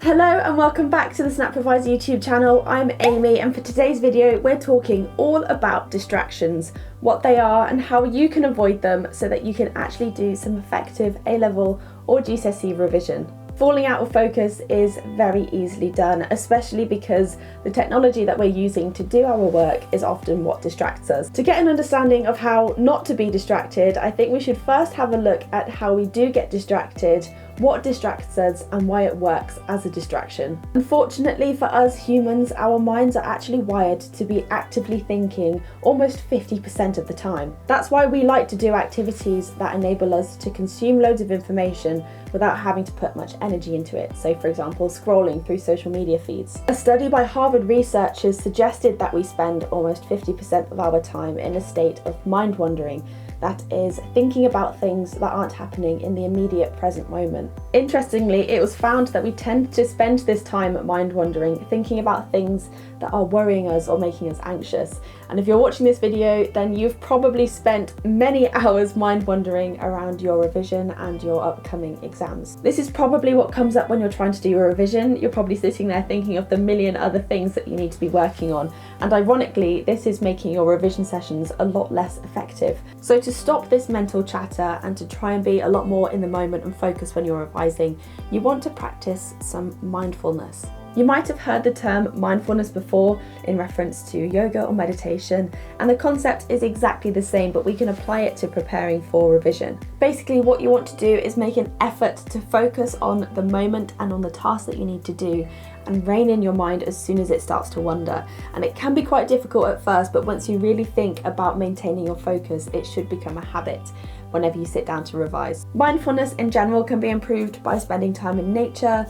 Hello and welcome back to the Snap Revise YouTube channel. I'm Amy, and for today's video we're talking all about distractions, what they are and how you can avoid them so that you can actually do some effective A-level or GCSE revision. Falling out of focus is very easily done, especially because the technology that we're using to do our work is often what distracts us. To get an understanding of how not to be distracted, I think we should first have a look at how we do get distracted, what distracts us and why it works as a distraction. Unfortunately for us humans, our minds are actually wired to be actively thinking almost 50% of the time. That's why we like to do activities that enable us to consume loads of information without having to put much energy into it. So for example, scrolling through social media feeds. A study by Harvard researchers suggested that we spend almost 50% of our time in a state of mind wandering. That is, thinking about things that aren't happening in the immediate present moment. Interestingly, it was found that we tend to spend this time mind wandering, thinking about things that are worrying us or making us anxious. And if you're watching this video, then you've probably spent many hours mind wandering around your revision and your upcoming exams. This is probably what comes up when you're trying to do a revision. You're probably sitting there thinking of the million other things that you need to be working on. And ironically, this is making your revision sessions a lot less effective. So to stop this mental chatter and to try and be a lot more in the moment and focus when you're revising, you want to practice some mindfulness. You might have heard the term mindfulness before in reference to yoga or meditation, and the concept is exactly the same, but we can apply it to preparing for revision. Basically, what you want to do is make an effort to focus on the moment and on the task that you need to do, and rein in your mind as soon as it starts to wander. And it can be quite difficult at first, but once you really think about maintaining your focus, it should become a habit whenever you sit down to revise. Mindfulness in general can be improved by spending time in nature,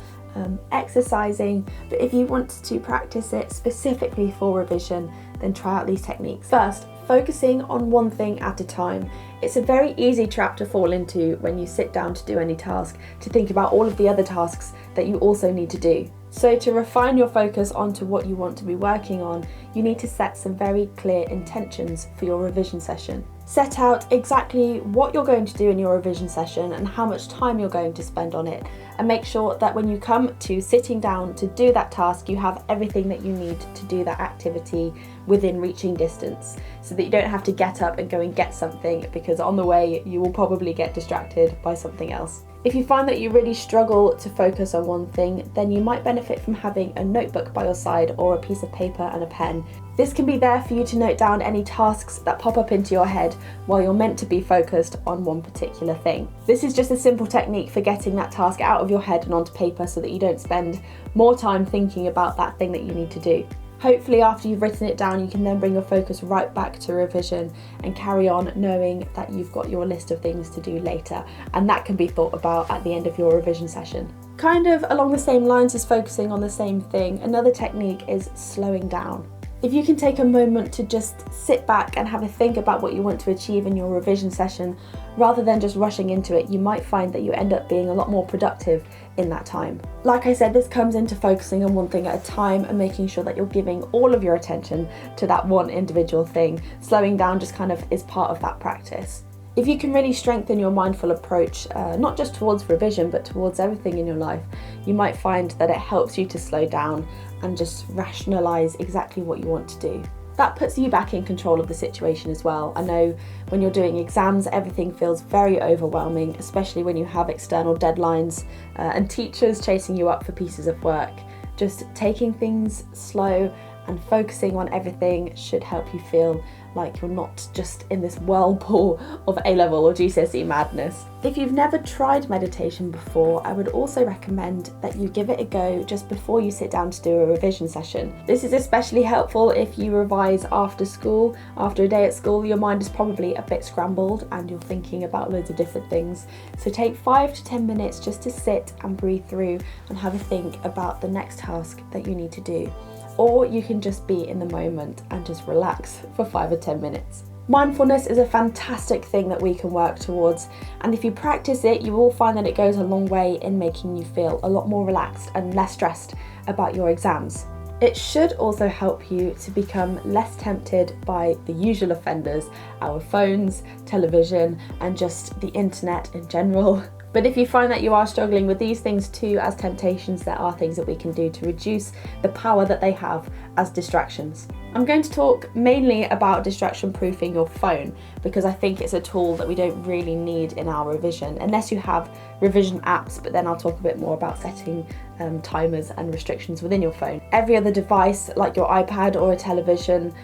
exercising, but if you want to practice it specifically for revision, then try out these techniques. First, focusing on one thing at a time. It's a very easy trap to fall into when you sit down to do any task, to think about all of the other tasks that you also need to do. So to refine your focus onto what you want to be working on, you need to set some very clear intentions for your revision session. Set out exactly what you're going to do in your revision session and how much time you're going to spend on it, and make sure that when you come to sitting down to do that task, you have everything that you need to do that activity within reaching distance, so that you don't have to get up and go and get something, because on the way you will probably get distracted by something else. If you find that you really struggle to focus on one thing, then you might benefit from having a notebook by your side or a piece of paper and a pen. This can be there for you to note down any tasks that pop up into your head while you're meant to be focused on one particular thing. This is just a simple technique for getting that task out of your head and onto paper so that you don't spend more time thinking about that thing that you need to do. Hopefully after you've written it down, you can then bring your focus right back to revision and carry on knowing that you've got your list of things to do later, and that can be thought about at the end of your revision session. Kind of along the same lines as focusing on the same thing, another technique is slowing down. If you can take a moment to just sit back and have a think about what you want to achieve in your revision session, rather than just rushing into it, you might find that you end up being a lot more productive in that time. Like I said, this comes into focusing on one thing at a time and making sure that you're giving all of your attention to that one individual thing. Slowing down just kind of is part of that practice. If you can really strengthen your mindful approach, not just towards revision, but towards everything in your life, you might find that it helps you to slow down and just rationalize exactly what you want to do. That puts you back in control of the situation as well. I know when you're doing exams, everything feels very overwhelming, especially when you have external deadlines and teachers chasing you up for pieces of work. Just taking things slow and focusing on everything should help you feel like you're not just in this whirlpool of A-level or GCSE madness. If you've never tried meditation before, I would also recommend that you give it a go just before you sit down to do a revision session. This is especially helpful if you revise after school. After a day at school, your mind is probably a bit scrambled and you're thinking about loads of different things. So take 5 to 10 minutes just to sit and breathe through and have a think about the next task that you need to do. Or you can just be in the moment and just relax for 5 or 10 minutes. Mindfulness is a fantastic thing that we can work towards, and if you practice it, you will find that it goes a long way in making you feel a lot more relaxed and less stressed about your exams. It should also help you to become less tempted by the usual offenders, our phones, television, and just the internet in general. But if you find that you are struggling with these things too as temptations, there are things that we can do to reduce the power that they have as distractions. I'm going to talk mainly about distraction proofing your phone because I think it's a tool that we don't really need in our revision unless you have revision apps, but then I'll talk a bit more about setting timers and restrictions within your phone. Every other device like your iPad or a television,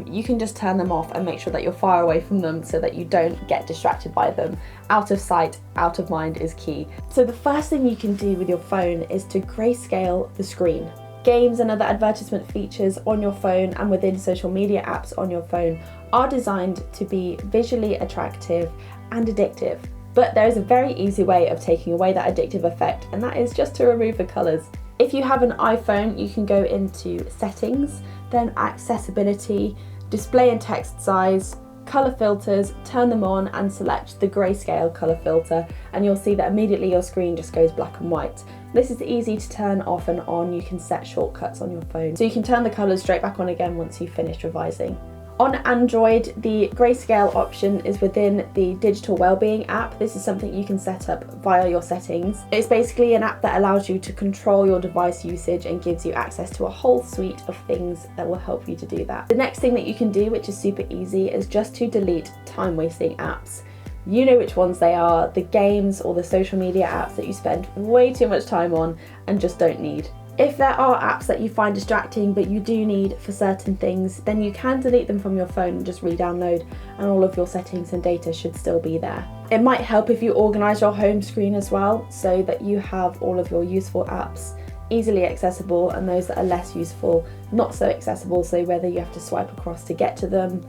you can just turn them off and make sure that you're far away from them so that you don't get distracted by them. Out of sight, out of mind is key. So the first thing you can do with your phone is to grayscale the screen. Games and other advertisement features on your phone and within social media apps on your phone are designed to be visually attractive and addictive. But there is a very easy way of taking away that addictive effect, and that is just to remove the colours. If you have an iPhone, you can go into Settings, then Accessibility, Display and Text Size, Colour Filters, turn them on and select the grayscale colour filter, and you'll see that immediately your screen just goes black and white. This is easy to turn off and on. You can set shortcuts on your phone, so you can turn the colours straight back on again once you've finished revising. On Android, the grayscale option is within the Digital Wellbeing app. This is something you can set up via your settings. It's basically an app that allows you to control your device usage and gives you access to a whole suite of things that will help you to do that. The next thing that you can do, which is super easy, is just to delete time-wasting apps. You know which ones they are, the games or the social media apps that you spend way too much time on and just don't need. If there are apps that you find distracting but you do need for certain things, then you can delete them from your phone and just re-download, and all of your settings and data should still be there. It might help if you organise your home screen as well, so that you have all of your useful apps easily accessible and those that are less useful not so accessible, so whether you have to swipe across to get to them,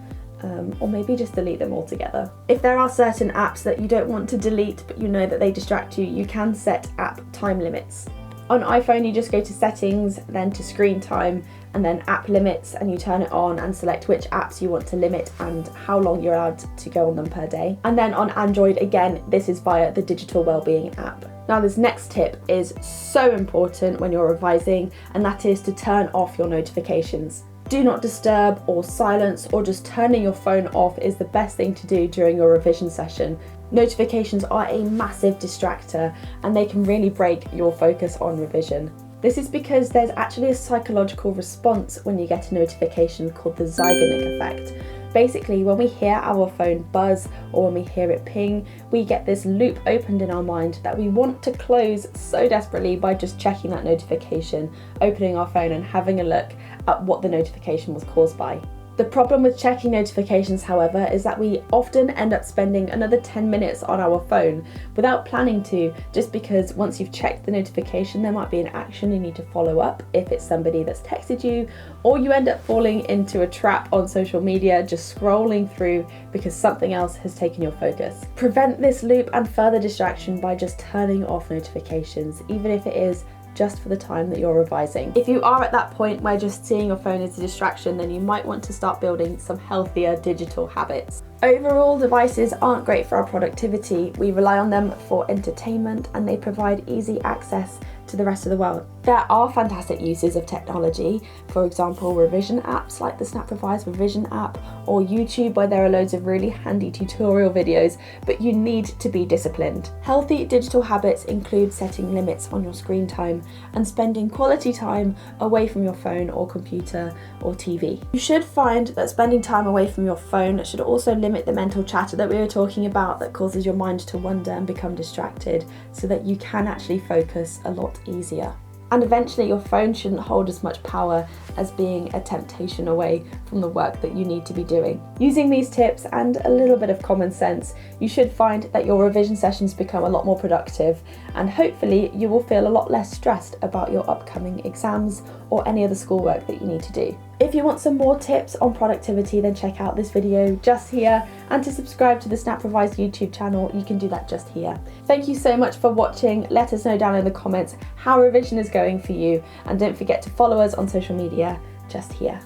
or maybe just delete them altogether. If there are certain apps that you don't want to delete but you know that they distract you, you can set app time limits. On iPhone, you just go to Settings, then to Screen Time, and then App Limits, and you turn it on and select which apps you want to limit and how long you're allowed to go on them per day. And then on Android, again, this is via the Digital Wellbeing app. Now, this next tip is so important when you're revising, and that is to turn off your notifications. Do not disturb or silence or just turning your phone off is the best thing to do during your revision session. Notifications are a massive distractor and they can really break your focus on revision. This is because there's actually a psychological response when you get a notification called the Zeigarnik effect. Basically, when we hear our phone buzz or when we hear it ping, we get this loop opened in our mind that we want to close so desperately by just checking that notification, opening our phone and having a look at what the notification was caused by. The problem with checking notifications, however, is that we often end up spending another 10 minutes on our phone without planning to, just because once you've checked the notification, there might be an action you need to follow up if it's somebody that's texted you, or you end up falling into a trap on social media, just scrolling through because something else has taken your focus. Prevent this loop and further distraction by just turning off notifications, even if it is just for the time that you're revising. If you are at that point where just seeing your phone is a distraction, then you might want to start building some healthier digital habits. Overall, devices aren't great for our productivity. We rely on them for entertainment and they provide easy access to the rest of the world. There are fantastic uses of technology, for example revision apps like the Snap Revise Revision app or YouTube, where there are loads of really handy tutorial videos, but you need to be disciplined. Healthy digital habits include setting limits on your screen time and spending quality time away from your phone or computer or TV. You should find that spending time away from your phone should also limit the mental chatter that we were talking about that causes your mind to wander and become distracted, so that you can actually focus a lot easier. And eventually your phone shouldn't hold as much power as being a temptation away from the work that you need to be doing. Using these tips and a little bit of common sense, you should find that your revision sessions become a lot more productive, and hopefully you will feel a lot less stressed about your upcoming exams or any other schoolwork that you need to do. If you want some more tips on productivity, then check out this video just here, and to subscribe to the Snap Revise YouTube channel, you can do that just here. Thank you so much for watching. Let us know down in the comments how revision is going for you, and don't forget to follow us on social media just here.